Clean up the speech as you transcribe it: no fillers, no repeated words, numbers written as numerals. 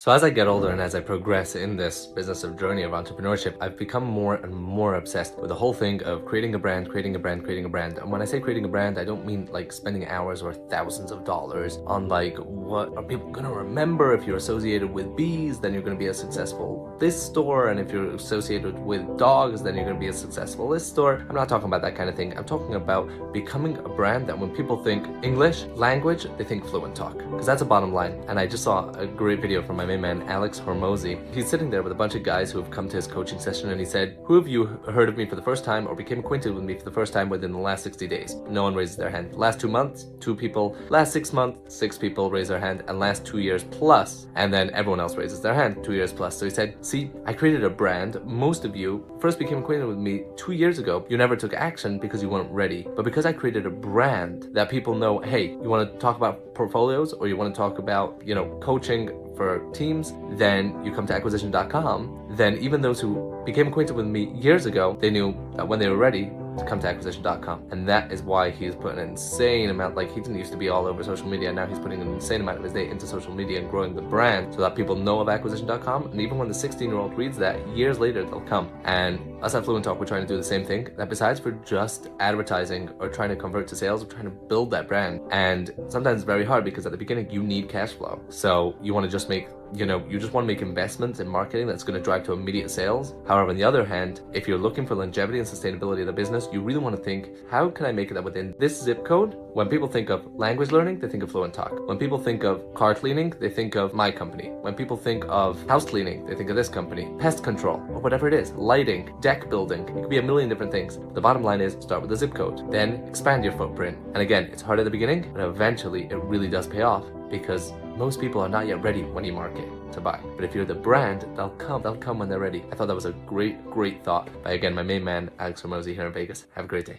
So as I get older and as I progress in this business of journey of entrepreneurship, I've become more and more obsessed with the whole thing of creating a brand, creating a brand, creating a brand. And when I say creating a brand, I don't mean like spending hours or thousands of dollars on like, what are people gonna remember? If you're associated with bees, then you're gonna be a successful this store. And if you're associated with dogs, then you're gonna be a successful this store. I'm not talking about that kind of thing. I'm talking about becoming a brand that when people think English language, they think Fluent Talk. Because that's a bottom line. And I just saw a great video from my main man, Alex Hormozy. He's sitting there with a bunch of guys who have come to his coaching session and he said, who of you heard of me for the first time or became acquainted with me for the first time within the last 60 days? No one raises their hand. Last 2 months, 2 people. Last 6 months, 6 people raise their hand. And last 2 years plus. And then everyone else raises their hand, 2 years plus. So he said, see, I created a brand. Most of you first became acquainted with me 2 years ago. You never took action because you weren't ready. But because I created a brand that people know, hey, you want to talk about portfolios or you want to talk about, coaching for teams, then you come to acquisition.com. Then even those who became acquainted with me years ago, they knew that when they were ready to come to acquisition.com. And that is why he's put an insane amount, like he didn't used to be all over social media, now he's putting an insane amount of his day into social media and growing the brand so that people know of acquisition.com. And even when the 16-year-old reads that, years later they'll come. And us at Fluent Talk, we're trying to do the same thing, that besides for just advertising or trying to convert to sales, we're trying to build that brand. And sometimes it's very hard because at the beginning you need cash flow. So you want to just make you just want to make investments in marketing that's going to drive to immediate sales. However, on the other hand, if you're looking for longevity and sustainability of the business, you really want to think, how can I make it that within this zip code, when people think of language learning, they think of Fluent Talk. When people think of car cleaning, they think of my company. When people think of house cleaning, they think of this company. Pest control, or whatever it is, lighting, deck building, it could be a million different things. The bottom line is start with the zip code, then expand your footprint. And again, it's hard at the beginning, but eventually it really does pay off because most people are not yet ready when you market to buy. But if you're the brand, they'll come when they're ready. I thought that was a great thought by, again, my main man, Alex Hormozy here in Vegas. Have a great day.